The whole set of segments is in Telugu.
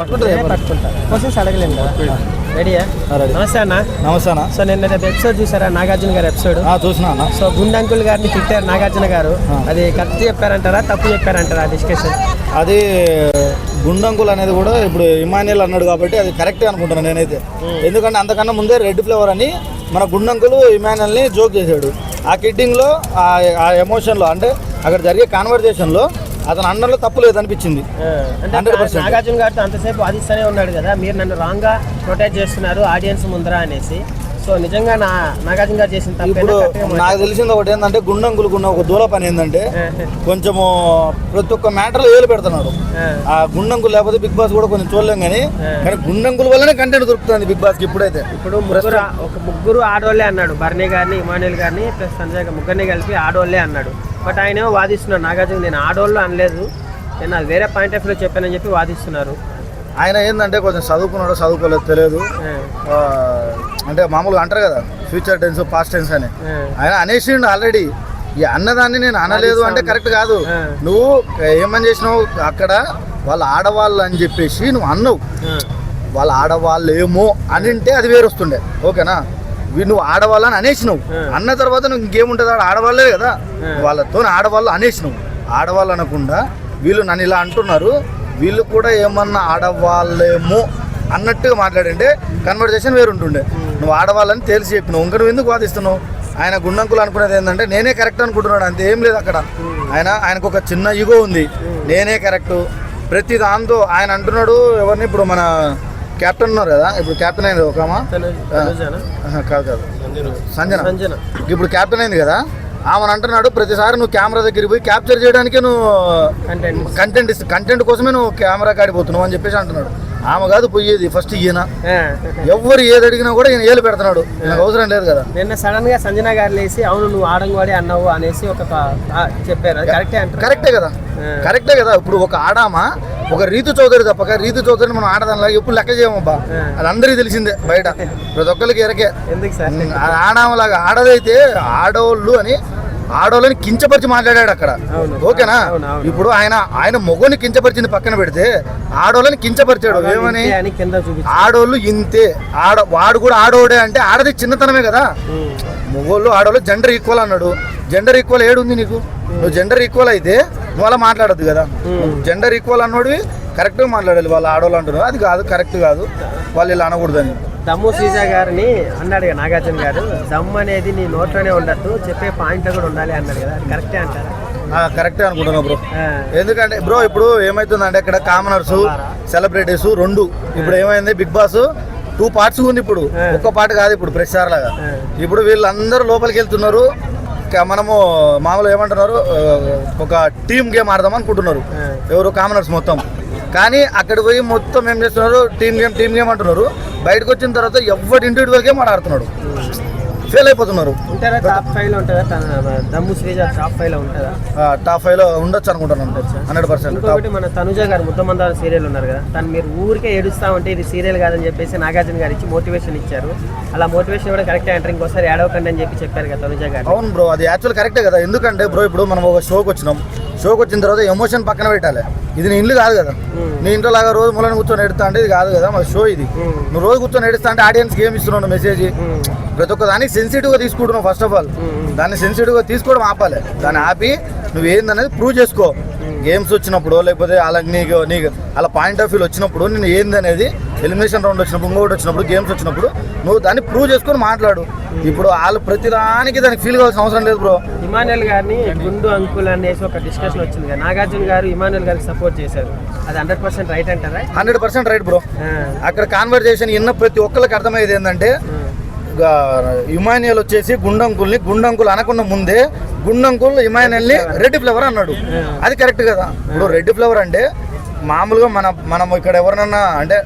పట్టుకుంటా క్వశ్చన్స్ అడగలేము కదా. రెడీయా? నమస్తే అన్న. నమస్తే అన్న. సో నిన్న రేపు ఎపిసోడ్ చూసారా నాగార్జున గారి ఎపిసోడ్? చూసినా అన్న. సో గుండంకుల్ గారిని తిట్టారు నాగార్జున గారు. అది కరెక్ట్ చెప్పారంటారా తప్పు చెప్పారంటారా డిస్కషన్? అది గుండంకుల్ అనేది కూడా ఇప్పుడు ఇమాన్యుయల్ అన్నాడు కాబట్టి అది కరెక్టే అనుకుంటున్నాను నేనైతే. ఎందుకంటే అంతకన్నా ముందే రెడ్ ఫ్లేవర్ అని మన గుండంకులు ఇమాన్యుయల్ని జోక్ చేశాడు. ఆ కిడ్డింగ్లో ఆ ఎమోషన్లో అంటే అక్కడ జరిగే కాన్వర్జేషన్లో అతను అన్నలో తప్పు లేదనిపించింది. నాగార్జున గారితో అంతసేపు వాదిస్తూనే ఉన్నాడు కదా, మీరు నన్ను రాంగ్ గా ప్రొటెక్ట్ చేస్తున్నారు ఆడియన్స్ ముందర అనేసి. సో నిజంగా నాగార్జున గారు చేసిన తప్పు. ఇప్పుడు నాకు తెలిసింది ఒకటి ఏంటంటే గుండంకులుకున్న ఒక దూల పని ఏంటంటే కొంచెము ప్రతి ఒక్క మ్యాటర్లో ఏలు పెడుతున్నాడు. ఆ గుండంకులు లేకపోతే బిగ్ బాస్ కూడా కొంచెం చూడలేం కానీ గుండంకుల వల్లనే కంటెంట్ దొరుకుతుంది బిగ్ బాస్కి ఇప్పుడైతే. ఇప్పుడు ముగ్గురు ఆడోళ్ళే అన్నాడు, బర్నీ గారిని ఇమాన్యుయల్ గారిని ప్లస్ సంజయ్ గారు ముగ్గురిని కలిపి ఆడోళ్ళే అన్నాడు. బట్ ఆయన వాదిస్తున్నాడు నాగార్జున నేను ఆడోళ్ళు అనలేదు, నేను అది వేరే పాయింట్ ఆఫ్ వ్యూలో చెప్పానని చెప్పి వాదిస్తున్నారు. ఆయన ఏంటంటే కొంచెం చదువుకున్నాడో చదువుకోలేదు తెలియదు. అంటే మామూలుగా అంటారు కదా ఫ్యూచర్ టెన్స్ పాస్ట్ టెన్స్ అని, ఆయన అనేసిండు ఆల్రెడీ. ఈ అన్నదాన్ని నేను అనలేదు అంటే కరెక్ట్ కాదు. నువ్వు ఏమని చేసినావు అక్కడ వాళ్ళ ఆడవాళ్ళు అని చెప్పేసి నువ్వు అన్నావు. వాళ్ళ ఆడవాళ్ళు ఏమో అని అంటే అది వేరు వస్తుండే, ఓకేనా? నువ్వు ఆడవాళ్ళని అనేసినావు. అన్న తర్వాత నువ్వు ఇంకేముంటుంది, ఆడవాళ్ళే కదా. వాళ్ళతో ఆడవాళ్ళు అనేసినావు. ఆడవాళ్ళు అనకుండా వీళ్ళు నన్ను ఇలా అంటున్నారు, వీళ్ళు కూడా ఏమన్నా ఆడవాళ్ళేమో అన్నట్టుగా మాట్లాడంటే కన్వర్జేషన్ వేరు ఉంటుండే. నువ్వు ఆడవాళ్ళని తెలిసి చెప్పినావు, ఇంకా నువ్వు ఎందుకు వాదిస్తున్నావు? ఆయన గుండంకులు అనుకునేది ఏంటంటే నేనే కరెక్ట్ అనుకుంటున్నాడు, అంతే, ఏం లేదు అక్కడ. ఆయనకు ఒక చిన్న ఈగో ఉంది, నేనే కరెక్ట్ ప్రతి దాంతో. ఆయన అంటున్నాడు ఎవరిని, ఇప్పుడు మన క్యాప్టెన్ ఉన్నారు కదా, ఇప్పుడు క్యాప్టెన్ అయింది ఒక కాదు సంజన, ఇప్పుడు క్యాప్టెన్ అయింది కదా, ఆమెను అంటున్నాడు ప్రతిసారి నువ్వు కెమెరా దగ్గరికి పోయి క్యాప్చర్ చేయడానికి నువ్వు కంటెంట్ కోసమే నువ్వు కెమెరా కాడిపోతున్నావు అని చెప్పేసి అంటున్నాడు. ఆమె కాదు పోయేది ఫస్ట్ ఈయన. ఎవరు ఏది అడిగినా కూడా ఈయన ఏలు పెడుతున్నాడు, నాకు అవసరం లేదు కదా. నిన్న సడన్ గా సంజన గారు లేసి అవును నువ్వు ఆడంగవాడి అన్నావు అనేసి ఒక చెప్పారు, కరెక్టే కదా, కరెక్టే కదా. ఇప్పుడు ఒక ఆడామా ఒక రీతు చౌదరి తప్పక రీతు చౌదరిని మనం ఆడదానిలాగా ఎప్పుడు లెక్క చేయమబ్బా, అది అందరికీ తెలిసిందే బయట ప్రతి ఒక్కరికి ఎరకే. ఆడామలాగా ఆడదైతే ఆడవాళ్ళు అని ఆడవాళ్ళని కించపరిచి మాట్లాడాడు అక్కడ, ఓకేనా? ఇప్పుడు ఆయన మొగోని కించపరిచింది పక్కన పెడితే ఆడవాళ్ళని కించపరిచాడు ఏమని, ఆడోళ్ళు ఇంతే, వాడు కూడా ఆడోడే అంటే ఆడది చిన్నతనమే కదా. మొగోళ్ళు ఆడవాళ్ళు జెండర్ ఈక్వల్ అన్నాడు, జెండర్ ఈక్వల్ ఏడుంది నీకు? నువ్వు జెండర్ ఈక్వల్ అయితే నువ్వు అలా మాట్లాడద్దు కదా. జెండర్ ఈక్వల్ అన్నోడివి కరెక్ట్గా మాట్లాడాలి. వాళ్ళు ఆడవాళ్ళు అంటున్నారు, అది కాదు, కరెక్ట్ కాదు, వాళ్ళు ఇలా అనకూడదని. దమ్ము శ్రీజ గారిని అన్నాడు కదా నాగార్జున గారు, దమ్ము అనేది నీ నోట్లోనే ఉండద్దు, చెప్పే పాయింట్ కూడా ఉండాలి అన్నాడు కదా, కరెక్టే అంటారా? కరెక్టే అనుకుంటున్నా బ్రో. ఎందుకంటే బ్రో ఇప్పుడు ఏమైతుందంటే ఇక్కడ కామనర్స్ సెలబ్రిటీస్ రెండు, ఇప్పుడు ఏమైంది బిగ్ బాస్ 2 పార్ట్స్ ఉంది. ఇప్పుడు ఒక్క పార్ట్ కాదు, ఇప్పుడు ప్రతిసారి లాగా. ఇప్పుడు వీళ్ళందరూ లోపలికి వెళ్తున్నారు, మనము మామూలు ఏమంటున్నారు ఒక టీమ్ గేమ్ ఆడదాం అనుకుంటున్నారు ఎవరు కామనర్స్ మొత్తం. కానీ అక్కడ పోయి మొత్తం ఏం చేస్తున్నారు, టీమ్ గేమ్ అంటున్నారు. బయటకు వచ్చిన తర్వాత ఎవరి ఇండివిజువల్ గేమ్ ఆడుతున్నాడు, ఫెయిల్ అయిపోతున్నారు. టాప్ 5లో ఉండొచ్చు అనుకుంటున్నాను 100%. మన తనుజ గారు ముద్దమందాల సీరియల్ ఉన్నారు కదా, తను మీరు ఊరికే ఏడుస్తా ఉంటే ఇది సీరియల్ కాదని చెప్పేసి నాగార్జున గారు ఇచ్చి మోటివేషన్ ఇచ్చారు. అలా మోటివేషన్ కూడా కరెక్టే అంటారు, ఇంకోసారి ఏడవకండి అని చెప్పి చెప్పారు కదా తనుజ గారు. అవును బ్రో, అది యాక్చువల్ కరెక్టే కదా. ఎందుకంటే బ్రో ఇప్పుడు మనం ఒక షోకి వచ్చిన తర్వాత ఎమోషన్ పక్కన పెట్టాలి. ఇది నీ ఇల్లు కాదు కదా, నీ ఇంట్లో లాగా రోజు మూలని కూర్చొని ఎడుతా అంటే ఇది కాదు కదా మన షో. ఇది నువ్వు రోజు కూర్చొని ఎడుస్తా అంటే ఆడియన్స్కి ఏమి ఇస్తున్నావు మెసేజ్? ప్రతి ఒక్క దానికి సెన్సిటివ్గా తీసుకుంటున్నావు. ఫస్ట్ ఆఫ్ ఆల్ దాన్ని సెన్సిటివ్గా తీసుకోవడం ఆపాలి, దాన్ని ఆపి నువ్వు ఏందనేది ప్రూవ్ చేసుకో. గేమ్స్ వచ్చినప్పుడు లేకపోతే అలా నీకు అలా పాయింట్ ఆఫ్ వ్యూలో వచ్చినప్పుడు నేను ఏందనేది ఎలిమినేషన్ రౌండ్ వచ్చినప్పుడు ఇంకొకటి వచ్చినప్పుడు గేమ్స్ వచ్చినప్పుడు నువ్వు దాన్ని ప్రూవ్ చేసుకొని మాట్లాడు. ఇప్పుడు వాళ్ళు ప్రతిదానికి దానికి ఫీల్ కావాల్సిన అవసరం లేదు బ్రో. ఇమాన్యుయల్ గారిని గుండు అంకుల్ అనేసి ఒక డిస్కషన్ వచ్చింది కదా, నాగార్జున గారు ఇమాన్యుయల్ గారికి సపోర్ట్ చేశారు, అది 100% రైట్ అంటారా? 100% రైట్ బ్రో. అక్కడ కాన్వర్జేషన్ విన్న ప్రతి ఒక్కరికి అర్థమయ్యేది ఏంటంటే ఇమాన్యుయల్ వచ్చేసి గుండంకుల్ అనకుండా ముందే గుండంకుల్ ఇమాన్యుయల్ని రెడ్ ఫ్లేవర్ అన్నాడు, అది కరెక్ట్ కదా. ఇప్పుడు రెడ్ ఫ్లేవర్ అంటే మామూలుగా మనం ఇక్కడ ఎవరినన్నా అంటే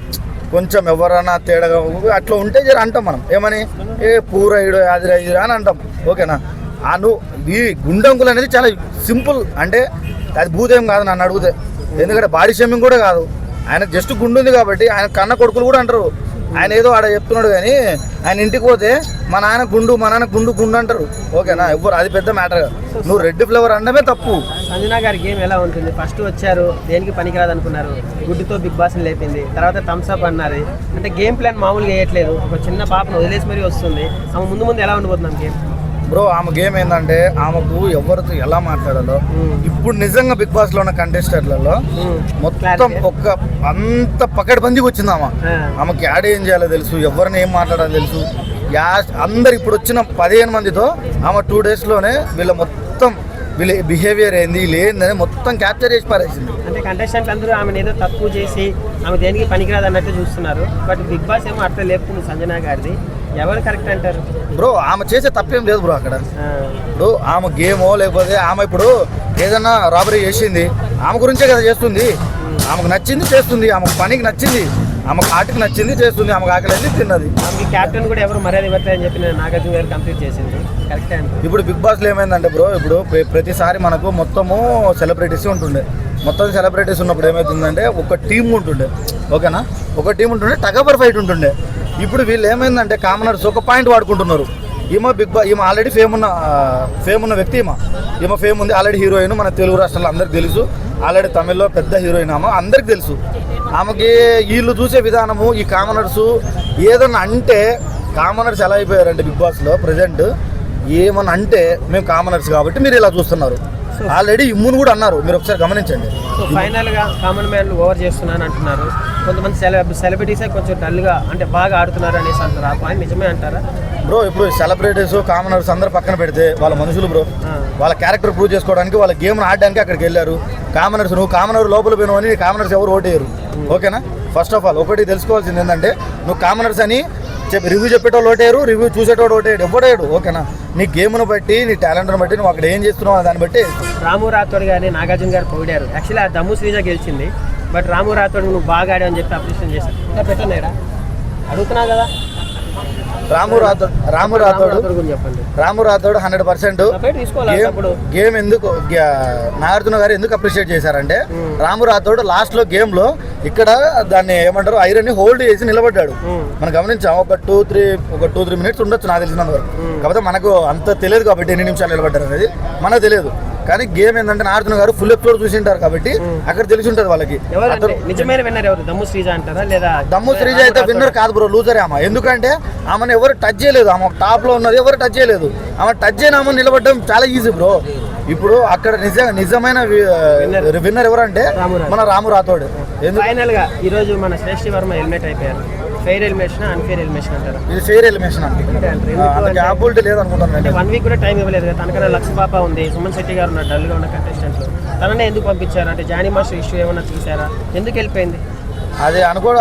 కొంచెం ఎవరన్నా తేడాగా అట్లా ఉంటే జర అంటాం మనం, ఏమని పూరైడు ఆదిరైడు అని అంటాం, ఓకేనా? ఈ గుండంకుల్ అనేది చాలా సింపుల్, అంటే అది భూదేం కాదు నన్ను అడిగితే. ఎందుకంటే బాడీ షేమింగ్ కూడా కాదు, ఆయన జస్ట్ గుండు ఉంది కాబట్టి ఆయన కన్న కొడుకులు కూడా అంటారు ఆయన ఏదో ఆడ చెప్తున్నాడు కానీ ఆయన ఇంటికి పోతే మా నాన్న గుండు అంటారు. ఓకేనా, ఎవ్వరు అది పెద్ద మ్యాటర్ కాదు. నువ్వు రెడ్ ఫ్లేవర్ అనడమే తప్పు. సంజన గారి గేమ్ ఎలా ఉంటుంది? ఫస్ట్ వచ్చారు, దేనికి పనికిరాదు అనుకున్నారు, గుడ్డుతో బిగ్ బాస్ లేపింది, తర్వాత థమ్స్ అప్ అన్నారు. అంటే గేమ్ ప్లాన్ మామూలుగా వేయట్లేదు, ఒక చిన్న పాపను వదిలేసి మరీ వస్తుంది. ఆమె ముందు ఎలా ఉండబోతున్నాం గేమ్? బ్రో ఆమె గేమ్ ఏంటంటే ఆమెకు ఎవరితో ఎలా మాట్లాడాలో ఇప్పుడు నిజంగా బిగ్ బాస్ లో ఉన్న కంటెస్టెంట్లలో మొత్తం ఒక్క అంత పకడ్బందీకి వచ్చింది ఆమెకి యాడ్ ఏం చేయాలో తెలుసు, ఎవరిని ఏం మాట్లాడాలో తెలుసు. అందరు ఇప్పుడు వచ్చిన 15 మందితో ఆమె 2 days లోనే వీళ్ళ బిహేవియర్ ఏంది, వీళ్ళు ఏందని మొత్తం క్యాప్చర్ చేసి పారేసింది. అంటే కంటెస్టెంట్ అందరూ ఆమెను ఏదో తక్కువ చేసి ఆమె దేనికి పనికిరాదు అన్నట్టు చూస్తున్నారు. బట్ బిగ్ బాస్ ఏమో అట్లా లేపుతుంది సంజన గారిది. ఎవరు కరెక్ట్ అంటారు? బ్రో ఆమె చేసే తప్పేం లేదు బ్రో అక్కడ. ఇప్పుడు ఆమె గేమో లేకపోతే ఆమె ఇప్పుడు ఏదన్నా రాబరీ చేసింది, ఆమె గురించే కదా చేస్తుంది. ఆమెకు నచ్చింది చేస్తుంది, ఆమెకు పనికి నచ్చింది, ఆమెకు ఆటకి నచ్చింది చేస్తుంది, ఆమెకు ఆకలి తిన్నది. ఆమెకి క్యాప్టెన్ కూడా ఎవరు మర్యాద ఇవ్వట్లేదని చెప్పి నేను నాగార్జున గారు కంప్లీట్ చేసింది కరెక్టే. ఇప్పుడు బిగ్ బాస్లో ఏమైందంటే బ్రో, ఇప్పుడు ప్రతిసారి మనకు మొత్తము సెలబ్రిటీస్ ఉంటుండే. మొత్తం సెలబ్రిటీస్ ఉన్నప్పుడు ఏమవుతుందంటే ఒక టీం ఉంటుండే. ఓకేనా, ఒక టీం ఉంటుండే, టగబర్ ఫైట్ ఉంటుండే. ఇప్పుడు వీళ్ళు ఏమైందంటే కామనర్స్ ఒక పాయింట్ వాడుకుంటున్నారు. ఈమె ఆల్రెడీ ఫేమ్ ఉన్న వ్యక్తి. ఈమె ఫేమ్ ఉంది, ఆల్రెడీ హీరోయిన్, మన తెలుగు రాష్ట్రాల్లో అందరికి తెలుసు. ఆల్రెడీ తమిళ్లో పెద్ద హీరోయిన్ ఆమె, అందరికి తెలుసు. ఆమెకి వీళ్ళు చూసే విధానము, ఈ కామనర్స్ ఏదన్నా అంటే, కామనర్స్ ఎలా అయిపోయారంటే బిగ్ బాస్లో ప్రజెంట్ ఏమన్నా అంటే మేము కామనర్స్ కాబట్టి మీరు ఇలా చూస్తున్నారు. ఆల్రెడీ ఇమ్మును కూడా అన్నారు, మీరు ఒకసారి గమనించండి. సో ఫైనల్గా కామన్ మ్యాన్ ఓవర్ చేస్తున్నాను అంటున్నారు. కొంతమంది సెలబ్రిటీసే కొంచెం డల్గా అంటే బాగా ఆడుతున్నారు అనేసి అంటారు. ఆ పాయింట్ నిజమే అంటారా బ్రో? ఇప్పుడు సెలబ్రిటీస్ కామనర్స్ అందరు పక్కన పెడితే వాళ్ళ మనుషులు బ్రో. వాళ్ళ క్యారెక్టర్ ప్రూవ్ చేసుకోవడానికి, వాళ్ళ గేమ్ ఆడడానికి అక్కడికి వెళ్ళారు. కామనర్స్, నువ్వు కామనర్ లోపల పోయినావు అని కామనర్స్ ఎవరు ఓటేయరు. ఓకేనా, ఫస్ట్ ఆఫ్ ఆల్ ఒకటి తెలుసుకోవాల్సింది ఏంటంటే, నువ్వు కామనర్స్ అని రివ్యూ చెప్పేటోళ్ళు ఓటేయరు, రివ్యూ చూసేటోడు ఓటేయడు, ఎవడేయడు. ఓకేనా, నీ గేమ్ను బట్టి, నీ టాలెంట్ను బట్టి, నువ్వు అక్కడ ఏం చేస్తున్నావు దాన్ని బట్టి. రాము రాథోడ్ గారిని నాగార్జున గారు పొగిడారు. యాక్చువల్లీ ఆ దమ్ము శ్రీజ గెలిచింది, బట్ రాము రాథోడ్ నువ్వు బాగా ఆడావు అని చెప్పి అప్రిషియేట్ చేశారు. ఇంకా పెట్టన్నారా అడుగుతున్నావు కదా. రాము రాథోడ్ 100% గేమ్ ఎందుకు నాగార్జున గారు ఎందుకు అప్రిషియేట్ చేశారంటే, రాము రాథోడ్ లాస్ట్ లో గేమ్ లో ఇక్కడ దాన్ని ఏమంటారు ఐరన్ ని హోల్డ్ చేసి నిలబడ్డాడు. మనం గమనించాం, ఒక 2-3 minutes ఉండొచ్చు నాకు తెలిసినంత వరకు. కాకపోతే మనకు అంత తెలియదు కాబట్టి ఎన్ని నిమిషాలు నిలబడ్డారు అనేది మనకు తెలియదు. కానీ గేమ్ ఏంటంటే నాగార్జున గారు ఫుల్ ఎపిసోడ్ చూసి ఉంటారు కాబట్టి అక్కడ తెలిసి ఉంటుంది వాళ్ళకి. నిజమైన విన్నర్ ఎవరు? దమ్ము శ్రీజ అంటారా లేదా? దమ్ము శ్రీజ అయితే విన్నర్ కాదు బ్రో, లూజరే ఆమె. ఎందుకంటే ఆమెను ఎవరు టచ్ చేయలేదు, ఆమె టాప్ లో ఉన్నది ఎవరు టచ్ చేయలేదు. ఆమె టచ్ చేయని ఆమె నిలబడడం చాలా ఈజీ బ్రో. ఇప్పుడు అక్కడ నిజమైన విన్నర్ ఎవరంటే మన రాము రాథోడ్. ఫైనల్ గా ఈ రోజు మన శ్రేష్ఠి వర్మ హెల్మెట్ అయిపోయారు. ఫెయిర్ ఎలిమినేషన్, అన్ఫెయిర్ ఎలిమినేషన్ అంటారా? ఇది ఫెయిర్ ఎలిమినేషన్ అంటే లేదు అనుకుంటాను. 1 week కూడా టైం ఇవ్వలేదు కదా. తనకన్నా లక్ష పాప ఉంది, సుమన్ శెట్టి గారు ఉన్న డల్గా ఉన్న కంటెస్టెంట్లు. తననే ఎందుకు పంపించారు? అంటే జానీ మాస్టర్ ఇష్యూ ఏమన్నా చూసారా? ఎందుకు వెళ్ళిపోయింది? అది అనుకోవడం